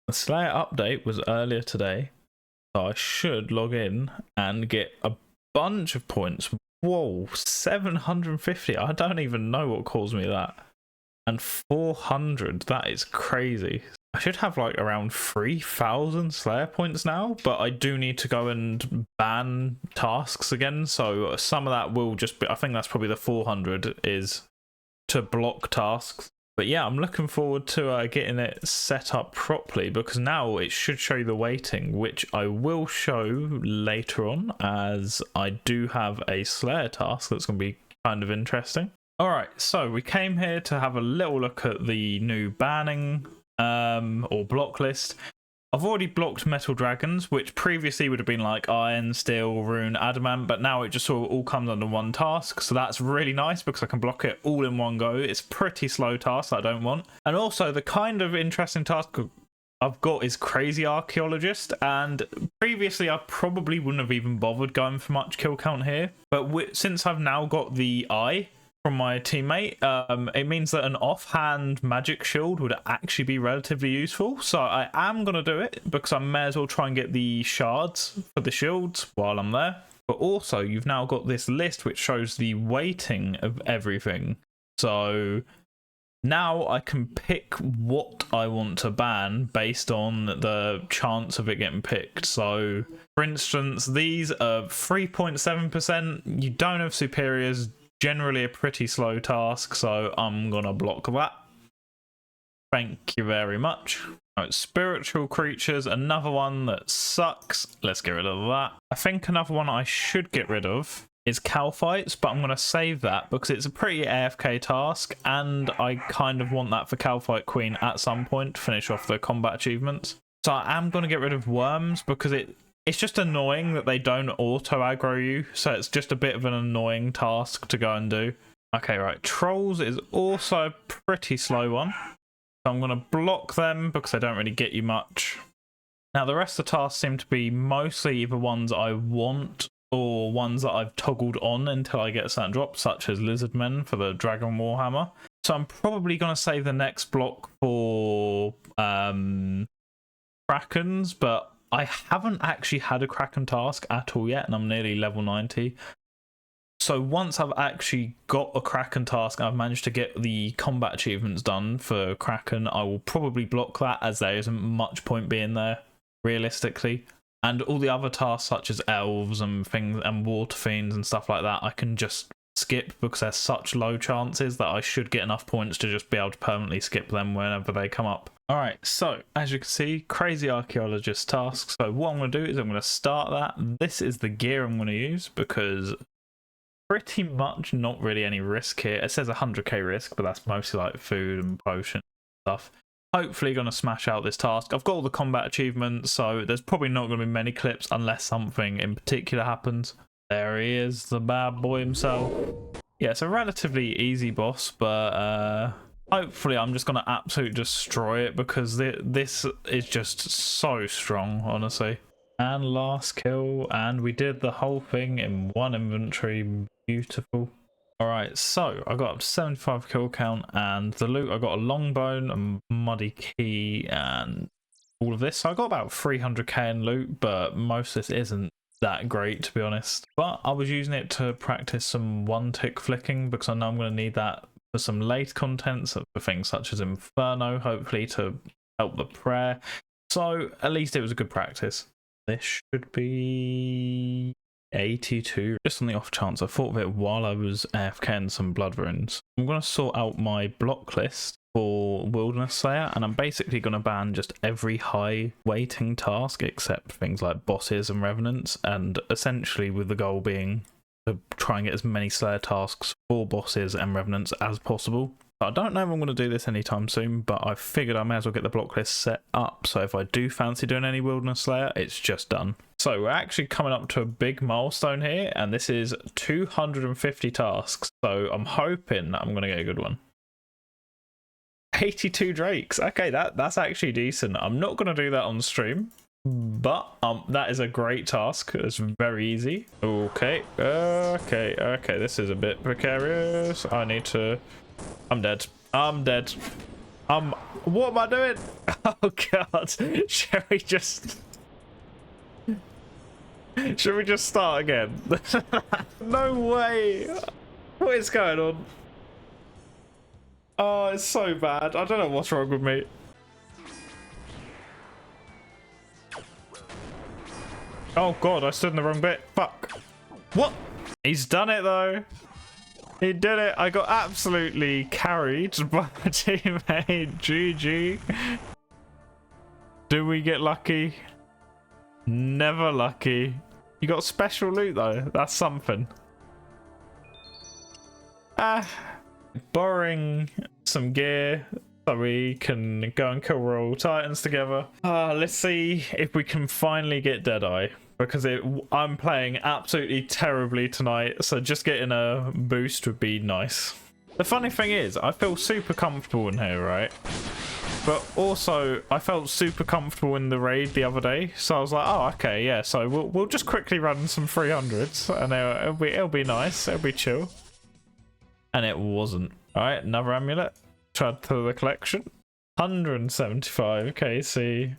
The Slayer update was earlier today, so I should log in and get a bunch of points. Whoa, 750. I don't even know what caused me that. And 400. That is crazy. I should have like around 3,000 Slayer points now, but I do need to go and ban tasks again. So some of that will just be, I think that's probably the 400 is to block tasks. But yeah, I'm looking forward to getting it set up properly, because now it should show you the weighting, which I will show later on, as I do have a Slayer task that's going to be kind of interesting. Alright, so we came here to have a little look at the new banning or block list. I've already blocked metal dragons, which previously would have been like iron, steel, rune, adamant, but now it just sort of all comes under one task, so that's really nice because I can block it all in one go. It's pretty slow task that I don't want. And also the kind of interesting task I've got is crazy archaeologist, and previously I probably wouldn't have even bothered going for much kill count here, but since I've now got the eye from my teammate, it means that an offhand magic shield would actually be relatively useful. So I am going to do it because I may as well try and get the shards for the shields while I'm there. But also you've now got this list which shows the weighting of everything. So now I can pick what I want to ban based on the chance of it getting picked. So for instance, these are 3.7%. You don't have superiors. Generally a pretty slow task, so I'm gonna block that. Thank you very much. Right, spiritual creatures, another one that sucks. Let's get rid of that. I think another one I should get rid of is Calphites, but I'm gonna save that because it's a pretty AFK task, and I kind of want that for Calphite Queen at some point to finish off the combat achievements. So I am gonna get rid of worms because it's just annoying that they don't auto aggro you, so it's just a bit of an annoying task to go and do. Okay, right, trolls is also a pretty slow one, so I'm going to block them because they don't really get you much. Now the rest of the tasks seem to be mostly either ones I want or ones that I've toggled on until I get a certain drop, such as Lizardmen for the Dragon Warhammer. So I'm probably going to save the next block for Krakens, but I haven't actually had a Kraken task at all yet, and I'm nearly level 90. So once I've actually got a Kraken task and I've managed to get the combat achievements done for Kraken, I will probably block that, as there isn't much point being there, realistically. And all the other tasks, such as elves and things and water fiends and stuff like that, I can just skip because there's such low chances that I should get enough points to just be able to permanently skip them whenever they come up. Alright, so as you can see, crazy archaeologist task. So what I'm going to do is I'm going to start that. This is the gear I'm going to use because pretty much not really any risk here. It says 100k risk, but that's mostly like food and potion stuff. Hopefully going to smash out this task. I've got all the combat achievements, so there's probably not going to be many clips unless something in particular happens. There he is, the bad boy himself. Yeah, it's a relatively easy boss, but hopefully I'm just going to absolutely destroy it because this is just so strong, honestly. And last kill, and we did the whole thing in one inventory. Beautiful. Alright, so I got up to 75 kill count, and the loot, I got a long bone, a muddy key, and all of this. So I got about 300k in loot, but most of this isn't that great, to be honest. But I was using it to practice some one-tick flicking because I know I'm going to need that for some late contents, for things such as Inferno, hopefully to help the prayer. So at least it was a good practice. This should be 82. Just on the off chance, I thought of it while I was AFKing some blood runes. I'm going to sort out my block list for Wilderness Slayer, and I'm basically going to ban just every high weighting task except things like bosses and revenants, and essentially with the goal being to try and get as many Slayer tasks for bosses and revenants as possible. I don't know if I'm going to do this anytime soon, but I figured I may as well get the block list set up, so if I do fancy doing any Wilderness Slayer, it's just done. So we're actually coming up to a big milestone here, and this is 250 tasks, so I'm hoping I'm going to get a good one. 82 drakes. Okay, that's actually decent. I'm not going to do that on stream, but that is a great task. It's very easy. Okay, this is a bit precarious. I'm dead. What am I doing? Oh god. Shall we just start again? No way. What is going on? Oh, it's so bad. I don't know what's wrong with me. Oh god, I stood in the wrong bit. Fuck. What? He's done it though. He did it. I got absolutely carried by my teammate. GG. Do we get lucky? Never lucky. You got special loot though. That's something. Borrowing some gear so we can go and kill Royal Titans together. Let's see if we can finally get Deadeye. Because I'm playing absolutely terribly tonight, so just getting a boost would be nice. The funny thing is, I feel super comfortable in here, right? But also, I felt super comfortable in the raid the other day, so I was like, oh, okay, yeah, so we'll just quickly run some 300s, and it'll be nice, it'll be chill. And it wasn't. Alright, another amulet. Add to the collection. 175 KC.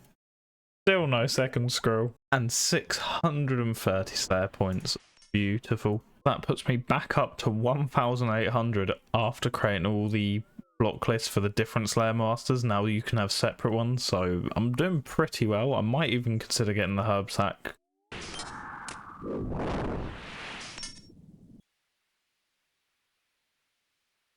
Still no second scroll. And 630 Slayer points. Beautiful. That puts me back up to 1,800 after creating all the block lists for the different Slayer Masters. Now you can have separate ones, so I'm doing pretty well. I might even consider getting the herb sack.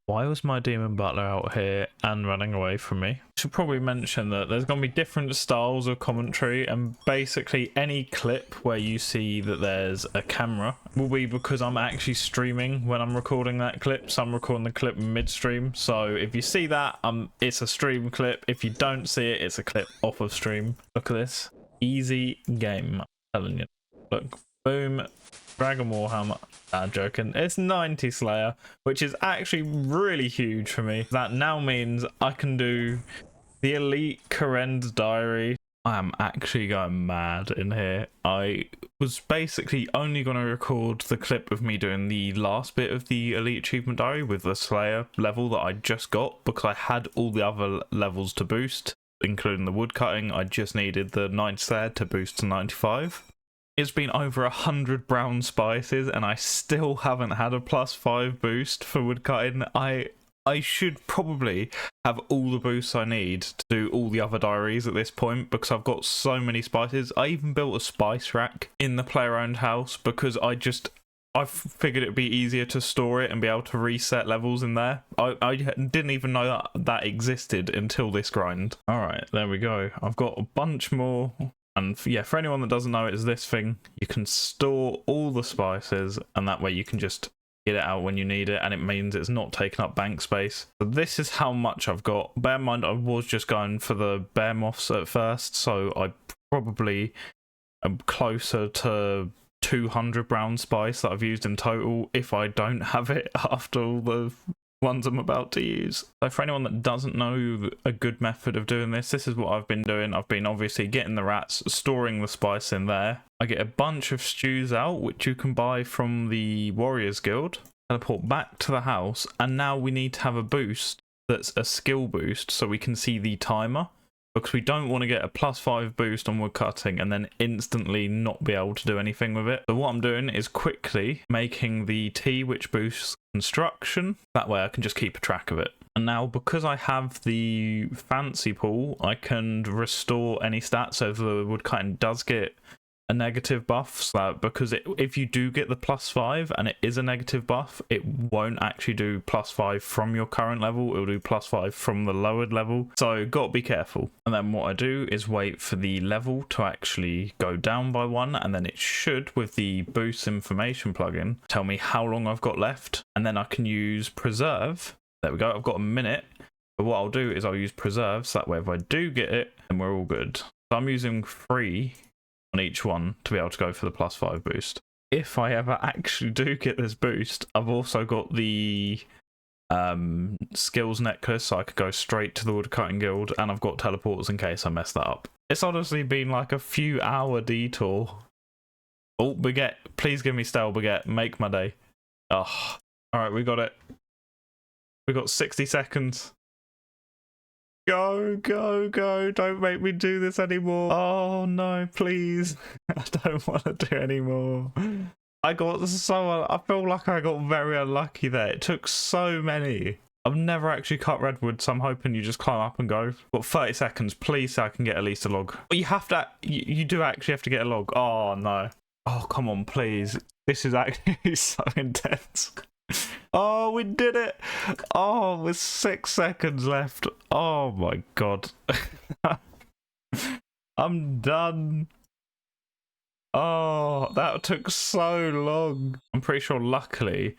Why was my Demon Butler out here and running away from me? I should probably mention that there's going to be different styles of commentary, and basically any clip where you see that there's a camera will be because I'm actually streaming when I'm recording that clip. So I'm recording the clip mid-stream. So if you see that, it's a stream clip. If you don't see it, it's a clip off of stream. Look at this. Easy game. I'm telling you. Look. Boom. Dragon Warhammer. I'm joking. It's 90 Slayer, which is actually really huge for me. That now means I can do the Elite Karend's Diary. I am actually going mad in here. I was basically only going to record the clip of me doing the last bit of the Elite Achievement Diary with the Slayer level that I just got, because I had all the other levels to boost, including the woodcutting. I just needed the 90 Slayer to boost to 95. It's been over 100 brown spices and I still haven't had a +5 boost for woodcutting. I should probably have all the boosts I need to do all the other diaries at this point, because I've got so many spices. I even built a spice rack in the player-owned house because I figured it'd be easier to store it and be able to reset levels in there. I didn't even know that existed until this grind. Alright, there we go. I've got a bunch more. And yeah, for anyone that doesn't know, it's this thing. You can store all the spices, and that way you can just get it out when you need it, and it means it's not taking up bank space. So this is how much I've got. Bear in mind, I was just going for the bear moths at first, so I probably am closer to 200 brown spice that I've used in total if I don't have it after all the ones I'm about to use. So for anyone that doesn't know a good method of doing this is what I've been doing. I've been obviously getting the rats, storing the spice in there. I get a bunch of stews out, which you can buy from the Warriors Guild, teleport back to the house, and now we need to have a boost that's a skill boost so we can see the timer, because we don't want to get a +5 boost on woodcutting and then instantly not be able to do anything with it. So what I'm doing is quickly making the tea which boosts construction. That way I can just keep a track of it. And now, because I have the fancy pool, I can restore any stats. So if the woodcutting does get a negative buff, so because if you do get the +5 and it is a negative buff, it won't actually do +5 from your current level, it'll do +5 from the lowered level, so gotta be careful. And then what I do is wait for the level to actually go down by 1, and then it should, with the boost information plugin, tell me how long I've got left, and then I can use preserve. There we go, I've got a minute. But what I'll do is I'll use preserve, so that way if I do get it, then we're all good. So I'm using 3 on each one to be able to go for the +5 boost. If I ever actually do get this boost, I've also got the skills necklace, so I could go straight to the woodcutting guild, and I've got teleporters in case I mess that up. It's honestly been like a few hour detour. Oh, baguette, please give me stale baguette, make my day. Oh, all right, we got it. We got 60 seconds. Go, go, go. Don't make me do this anymore. Oh, no, please. I don't want to do anymore. I feel like I got very unlucky there. It took so many. I've never actually cut redwood, so I'm hoping you just climb up and go. Got 30 seconds. Please say I can get at least a log. But you have to, you do actually have to get a log. Oh, no. Oh, come on, please. This is actually so intense. Oh, we did it. Oh, with 6 seconds left. Oh, my God. I'm done. Oh, that took so long. I'm pretty sure, luckily,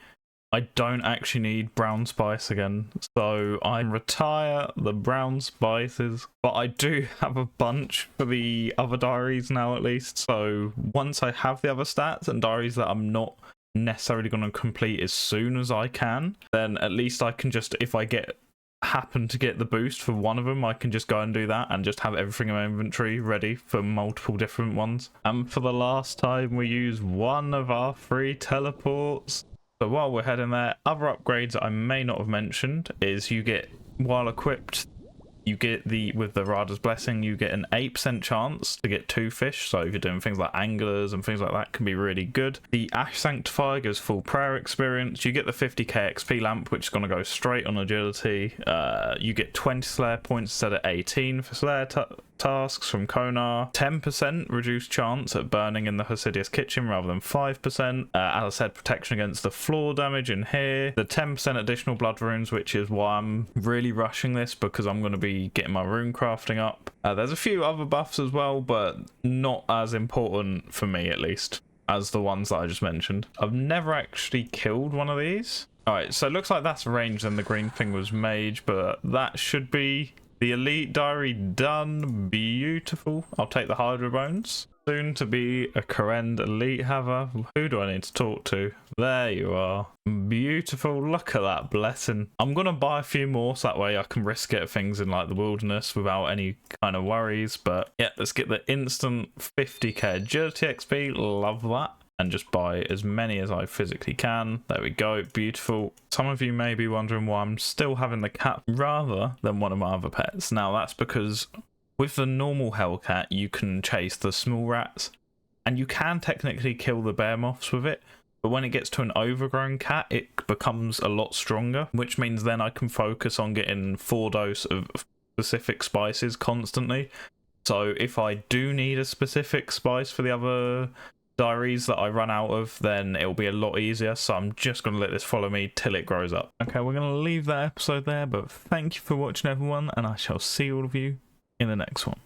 I don't actually need brown spice again, so I retire the brown spices. But I do have a bunch for the other diaries now, at least. So once I have the other stats and diaries that I'm not necessarily going to complete as soon as I can, then at least I can just, if I happen to get the boost for one of them, I can just go and do that and just have everything in my inventory ready for multiple different ones. And for the last time, we use one of our 3 teleports. So while we're heading there, other upgrades I may not have mentioned is you get, while equipped, you get with the Rada's Blessing, you get an 8% chance to get 2 fish. So if you're doing things like anglers and things like that, can be really good. The Ash Sanctifier gives full prayer experience. You get the 50k XP lamp, which is going to go straight on agility. You get 20 Slayer points instead of 18 for Slayer tasks from Konar. 10% reduced chance at burning in the Hasidious kitchen rather than 5%. As I said, protection against the floor damage in here. The 10% additional blood runes, which is why I'm really rushing this, because I'm going to be getting my rune crafting up. There's a few other buffs as well, but not as important for me, at least, as the ones that I just mentioned. I've never actually killed one of these. Alright, so it looks like that's ranged and the green thing was mage, but that should be the elite diary done. Beautiful. I'll take the Hydra bones. Soon to be a Korend elite haver. Who do I need to talk to? There you are. Beautiful. Look at that blessing. I'm going to buy a few more so that way I can risk it at things in like the wilderness without any kind of worries. But yeah, let's get the instant 50k agility XP. Love that. And just buy as many as I physically can. There we go. Beautiful. Some of you may be wondering why I'm still having the cat rather than one of my other pets. Now that's because with the normal Hellcat, you can chase the small rats and you can technically kill the bear moths with it. But when it gets to an overgrown cat, it becomes a lot stronger, which means then I can focus on getting 4 dose of specific spices constantly. So if I do need a specific spice for the other diaries that I run out of, then it'll be a lot easier. So I'm just going to let this follow me till it grows up. Okay, we're going to leave that episode there, but thank you for watching, everyone, and I shall see all of you in the next one.